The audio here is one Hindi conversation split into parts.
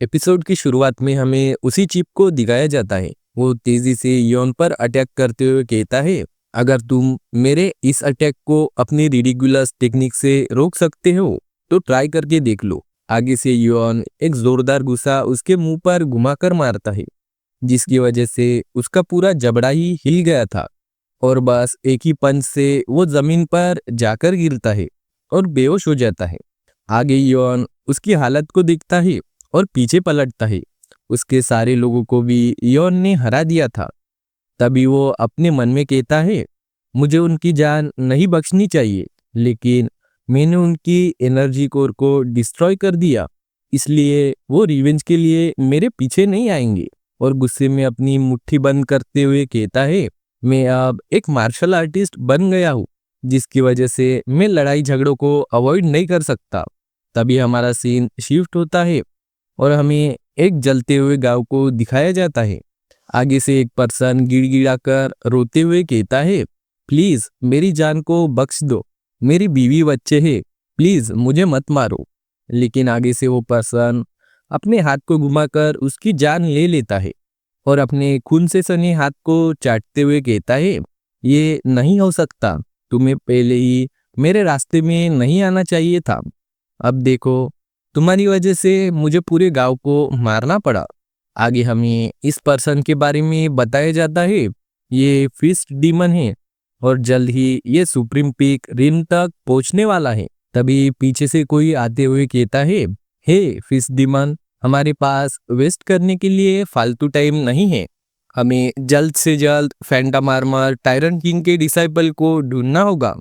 एपिसोड की शुरुआत में हमें उसी चिप को दिखाया जाता है। वो तेजी से योन पर अटैक करते हुए कहता है, अगर तुम मेरे इस अटैक को अपनी रिडिकुलस टेक्निक से रोक सकते हो तो ट्राई करके देख लो। आगे से योन एक जोरदार गुस्सा उसके मुंह पर घुमाकर मारता है, जिसकी वजह से उसका पूरा जबड़ा ही हिल गया था और बस एक ही पंच से वो जमीन पर जाकर गिरता है और बेहोश हो जाता है। आगे योन उसकी हालत को देखता है और पीछे पलटता है। उसके सारे लोगों को भी योन ने हरा दिया था। तभी वो अपने मन में कहता है, मुझे उनकी जान नहीं बख्शनी चाहिए, लेकिन मैंने उनकी एनर्जी कोर को डिस्ट्रॉय कर दिया, इसलिए वो रिवेंज के लिए मेरे पीछे नहीं आएंगे। और गुस्से में अपनी मुट्ठी बंद करते हुए कहता है, मैं अब एक मार्शल आर्टिस्ट बन गया हूँ, जिसकी वजह से मैं लड़ाई झगड़ों को अवॉइड नहीं कर सकता। तभी हमारा सीन शिफ्ट होता है और हमें एक जलते हुए गांव को दिखाया जाता है। आगे से एक पर्सन गिड़गिड़ाकर रोते हुए कहता है, प्लीज मेरी जान को बख्श दो, मेरी बीवी बच्चे हैं, प्लीज मुझे मत मारो। लेकिन आगे से वो पर्सन अपने हाथ को घुमाकर उसकी जान ले लेता है और अपने खून से सने हाथ को चाटते हुए कहता है, ये नहीं हो सकता, तुम्हें पहले ही मेरे रास्ते में नहीं आना चाहिए था। अब देखो, तुम्हारी वजह से मुझे पूरे गांव को मारना पड़ा। आगे हमें इस पर्सन के बारे में बताया जाता है, ये फिस्ट डीमन है और जल्द ही ये सुप्रीम पीक रिम तक पहुंचने वाला है। तभी पीछे से कोई आते हुए कहता है, हे फिस्ट डीमन, हमारे पास वेस्ट करने के लिए फालतू टाइम नहीं है। हमें जल्द से जल्द फैंटम आर्मर टायरन किंग के डिसाइपल को ढूंढना होगा,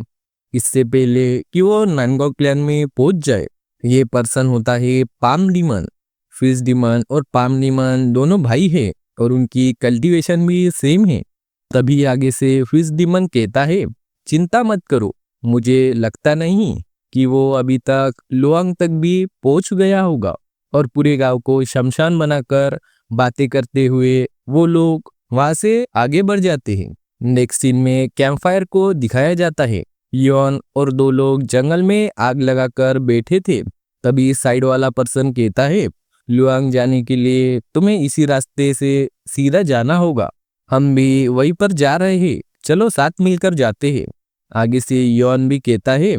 इससे पहले कि वो नानगॉ क्लैन में पहुंच जाए। ये पर्सन होता है पाम डीमन। फिश डीमन और पाम डीमन दोनों भाई हैं और उनकी कल्टीवेशन भी सेम है। तभी आगे से फिश डीमन कहता है, चिंता मत करो, मुझे लगता नहीं कि वो अभी तक लोअंग तक भी पहुंच गया होगा। और पूरे गांव को शमशान बनाकर बातें करते हुए वो लोग वहां से आगे बढ़ जाते हैं। नेक्स्ट सीन में कैंपफायर को दिखाया जाता है। योन और दो लोग जंगल में आग लगाकर बैठे थे। तभी साइड वाला पर्सन कहता है, लुआंग जाने के लिए तुम्हें इसी रास्ते से सीधा जाना होगा, हम भी वहीं पर जा रहे हैं, चलो साथ मिलकर जाते हैं। आगे से योन भी कहता है,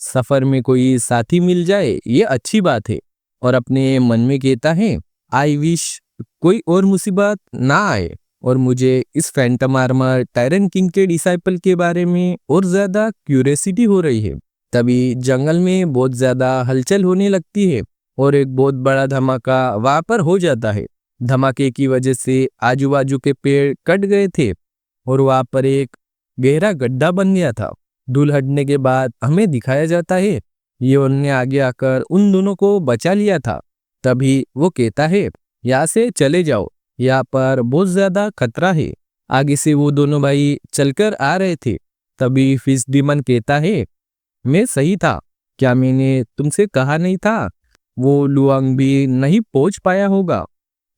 सफर में कोई साथी मिल जाए ये अच्छी बात है। और अपने मन में कहता है, आई विश कोई और मुसीबत ना आए और मुझे इस फैंटम आर्मर टायरन किंग के डिसाइपल के बारे में और ज्यादा क्यूरियोसिटी हो रही है। तभी जंगल में बहुत ज्यादा हलचल होने लगती है और एक बहुत बड़ा धमाका वहां पर हो जाता है। धमाके की वजह से आजू बाजू के पेड़ कट गए थे और वहां पर एक गहरा गड्ढा बन गया था। धूल हटने के बाद हमें दिखाया जाता है, योन ने आगे आकर उन दोनों को बचा लिया था। तभी वो कहता है, यहाँ से चले जाओ, यहाँ पर बहुत ज्यादा खतरा है। आगे से वो दोनों भाई चलकर आ रहे थे। तभी फिश डीमन कहता है, मैं सही था, क्या मैंने तुमसे कहा नहीं था वो लुआंग भी नहीं पहुंच पाया होगा।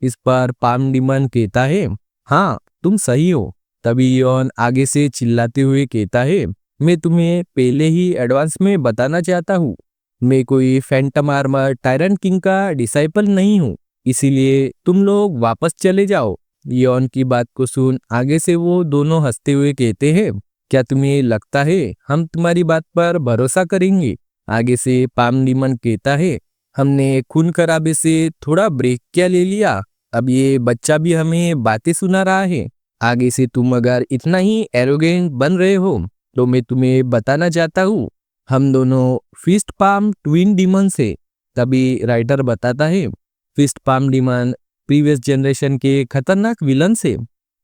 इस पर पाम डीमन कहता है, हाँ तुम सही हो। तभी योन आगे से चिल्लाते हुए कहता है, मैं तुम्हें पहले ही एडवांस में बताना चाहता हूँ, मैं कोई फैंटम आर्मर टायरन किंग का डिसाइपल नहीं हूँ, इसीलिए तुम लोग वापस चले जाओ। योन की बात को सुन आगे से वो दोनों हंसते हुए कहते हैं, क्या तुम्हें लगता है हम तुम्हारी बात पर भरोसा करेंगे। आगे से पाम डीमन कहता है, हमने खून खराबे से थोड़ा ब्रेक क्या ले लिया, अब ये बच्चा भी हमें बातें सुना रहा है। आगे से तुम अगर इतना ही एरोगेंट बन रहे हो तो मैं तुम्हें बताना चाहता हूँ, हम दोनों फिस्ट पाम ट्विन डीमन से। तभी राइटर बताता है, fist palm demon previous generation के खतरनाक विलन से।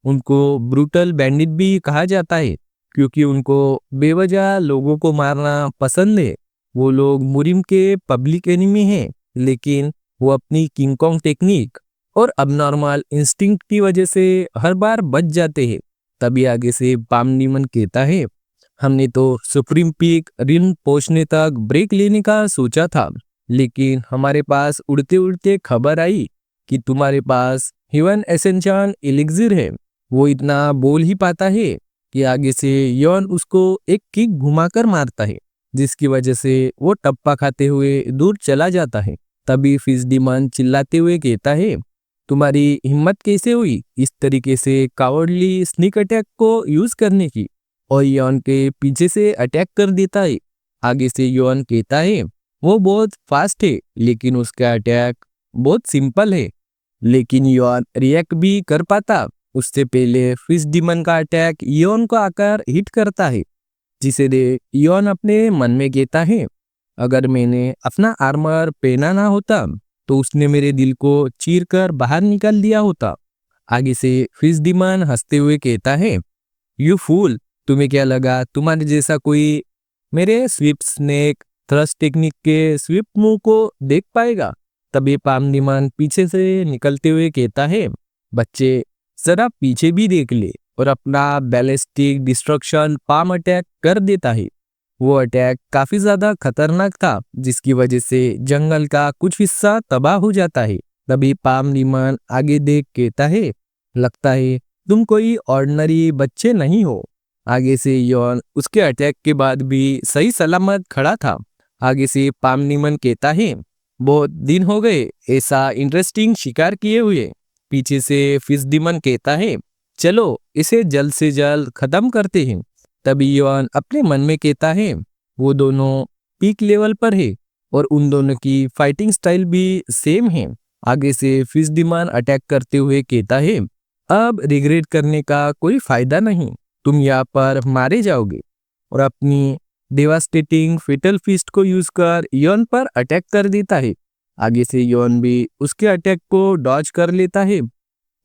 उनको ब्रूटल बैंडिट भी कहा जाता है क्योंकि उनको बेवजह लोगों को मारना पसंद है। वो लोग मुरिम के पब्लिक एनिमी हैं, लेकिन वो अपनी किंग कॉन्ग टेक्निक और अबनॉर्मल इंस्टिंक्ट की वजह से हर बार बच जाते हैं। तभी आगे से पाम डीमन कहता है, हमने तो सुप्रीम पीक रिम पहुंचने तक ब्रेक लेने का सोचा था, लेकिन हमारे पास उड़ते उड़ते खबर आई कि तुम्हारे पास हेवन एसेंशन एलिक्सिर है। वो इतना बोल ही पाता है कि आगे से योन उसको एक किक घुमाकर मारता है, जिसकी वजह से वो टप्पा खाते हुए दूर चला जाता है। तभी फिश डिमन चिल्लाते हुए कहता है, तुम्हारी हिम्मत कैसे हुई इस तरीके से कावर्डली स्नीक अटैक को यूज करने की। और यॉन के पीछे से अटैक कर देता है। आगे से यॉन कहता है, वो बहुत फास्ट है लेकिन उसका अटैक बहुत सिंपल है। लेकिन यॉन रिएक्ट भी कर पाता उससे पहले फिश डिमन का अटैक यॉन को आकर हिट करता है, जिसे दे यॉन अपने मन में कहता है, अगर मैंने अपना आर्मर पहना ना होता तो उसने मेरे दिल को चीर कर बाहर निकाल दिया होता। आगे से फिश डिमन हंसते हुए कहता है, यू फूल, तुम्हें क्या लगा तुम्हारे जैसा कोई मेरे स्वीप स्नेक थ्रस्ट टेक्निक के स्वीप मूव को देख पाएगा। तभी पाम डिमन पीछे से निकलते हुए कहता है, बच्चे जरा पीछे भी देख ले, और अपना बैलिस्टिक डिस्ट्रक्शन पाम अटैक कर देता है। वो अटैक काफी ज्यादा खतरनाक था जिसकी वजह से जंगल का कुछ हिस्सा तबाह हो जाता है। तभी पाम डिमन आगे देख कहता है, लगता है तुम कोई ऑर्डिनरी बच्चे नहीं हो। आगे से यॉन उसके अटैक के बाद भी सही सलामत खड़ा था। आगे से पाम डिमन कहता है, बहुत दिन हो गए ऐसा इंटरेस्टिंग शिकार किए हुए। पीछे से फिश डिमन कहता है, चलो इसे जल्द से जल्द खत्म करते हैं। तभी यॉन अपने मन में कहता है, वो दोनों पीक लेवल पर है और उन दोनों की फाइटिंग स्टाइल भी सेम है। आगे से फिश डिमन अटैक करते हुए कहता है, अब रिग्रेट करने का कोई फायदा नहीं, तुम यहाँ पर मारे जाओगे। और अपनी डेवास्टेटिंग फेटल फिस्ट को यूज कर यॉन पर अटैक कर देता है। आगे से यॉन भी उसके अटैक को डॉज कर लेता है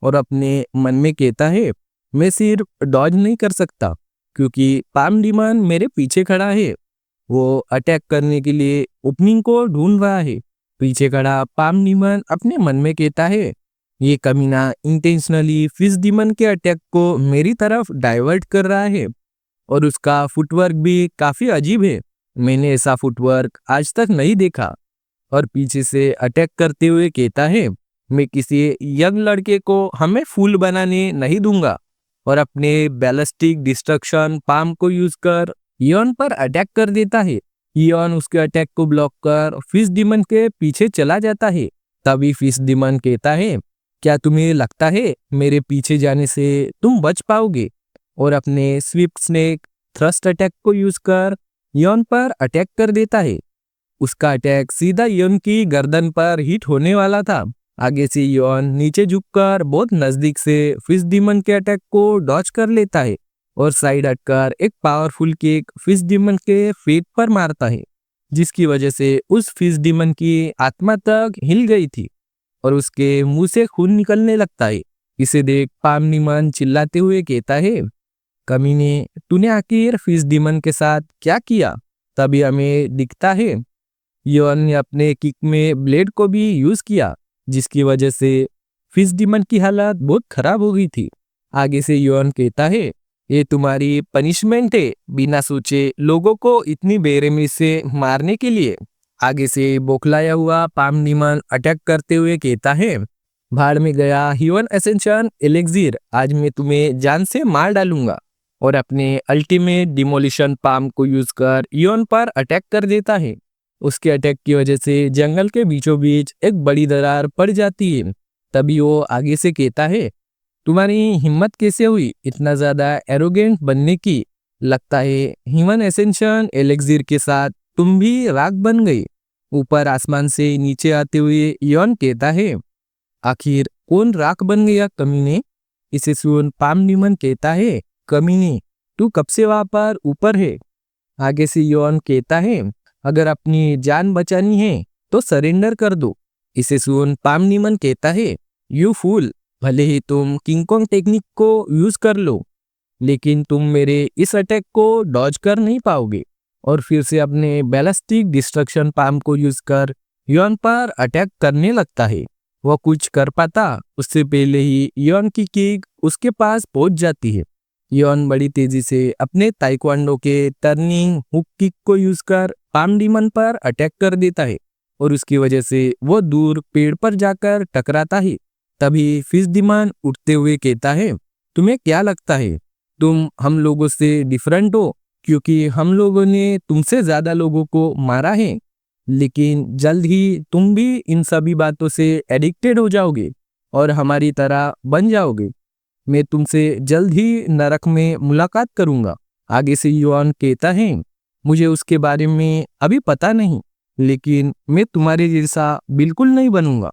और अपने मन में कहता है, मैं सिर्फ डॉज नहीं कर सकता क्योंकि पाम डिमन मेरे पीछे खड़ा है। वो अटैक करने के लिए ओपनिंग को ढूंढ रहा है। पीछे खड़ा पाम डिमन अपने मन में कहता है, ये कमीना इंटेंशनली फिश डिमन के अटैक को मेरी तरफ डाइवर्ट कर रहा है और उसका फुटवर्क भी काफी अजीब है। मैंने ऐसा फुटवर्क आज तक नहीं देखा। और पीछे से अटैक करते हुए कहता है, मैं किसी यंग लड़के को हमें फूल बनाने नहीं दूंगा। और अपने बैलिस्टिक डिस्ट्रक्शन पाम को यूज कर यॉन पर अटैक कर देता है। यॉन उसके अटैक को ब्लॉक कर फिश डिमन के पीछे चला जाता है। तभी फिश डिमन कहता है, क्या तुम्हें लगता है मेरे पीछे जाने से तुम बच पाओगे। और अपने स्विफ्ट स्नेक थ्रस्ट अटैक को यूज कर यॉन पर अटैक कर देता है। उसका अटैक सीधा यॉन की गर्दन पर हिट होने वाला था। आगे से यॉन नीचे झुककर बहुत नजदीक से फिश डिमन के अटैक को डॉज कर लेता है और साइड हटकर एक पावरफुल किक फिश डिमन के फेट पर मारता है, जिसकी वजह से उस फिश डिमन की आत्मा तक हिल गई थी और उसके मुंह से खून निकलने लगता है। इसे देख पाम डिमन चिल्लाते हुए कहता है, कमीने, तूने आखिर फिश डिमन के साथ क्या किया। तभी हमें दिखता है यॉन ने अपने किक में ब्लेड को भी यूज किया, जिसकी वजह से फिश डिमन की हालत बहुत खराब हो गई थी। आगे से यॉन कहता है, ये तुम्हारी पनिशमेंट है बिना सोचे लोगों को इतनी बेरहमी से मारने के लिए। आगे से बौखलाया हुआ पाम डिमन अटैक करते हुए कहता है, भाड़ में गया ह्यूमन एसेंशन एलेक्सिर, आज मैं तुम्हें जान से मार डालूंगा। और अपने अल्टीमेट डिमोलिशन पाम को यूज कर यॉन पर अटैक कर देता है। उसके अटैक की वजह से जंगल के बीचों बीच एक बड़ी दरार पड़ जाती है। तभी वो आगे से कहता है, तुम्हारी हिम्मत कैसे हुई इतना ज्यादा एरोगेंट बनने की। लगता है ह्यूमन एसेंशन एलेक्सिर के साथ तुम भी राख बन गई। ऊपर आसमान से नीचे आते हुए यॉन कहता है, आखिर कौन राख बन गया कमीने। इसे सुन पाम डिमन कहता है, कमीने, तू कब से वहां पर ऊपर है। आगे से यॉन कहता है, अगर अपनी जान बचानी है तो सरेंडर कर दो। इसे सुन पाम डिमन कहता है, यू फूल, भले ही तुम किंग कॉन्ग टेक्निक को यूज कर लो लेकिन तुम मेरे इस अटैक को डॉज कर नहीं पाओगे। और फिर से अपने बैलिस्टिक डिस्ट्रक्शन पाम को यूज कर यॉन पर अटैक करने लगता है। वह कुछ कर पाता उससे पहले ही यॉन की किक उसके पास पहुंच जाती है। यॉन बड़ी तेजी से अपने ताइक्वांडो के टर्निंग हुक किक को यूज कर पाम डिमन पर अटैक कर देता है और उसकी वजह से वो दूर पेड़ पर जाकर टकराता है। तभी फिश डिमन उठते हुए कहता है, तुम्हें क्या लगता है तुम हम लोगों से डिफरेंट हो क्योंकि हम लोगों ने तुमसे ज्यादा लोगों को मारा है। लेकिन जल्द ही तुम भी इन सभी बातों से एडिक्टेड हो जाओगे और हमारी तरह बन जाओगे। मैं तुमसे जल्द ही नरक में मुलाकात करूंगा। आगे से योहान कहता है, मुझे उसके बारे में अभी पता नहीं, लेकिन मैं तुम्हारे जैसा बिल्कुल नहीं बनूंगा।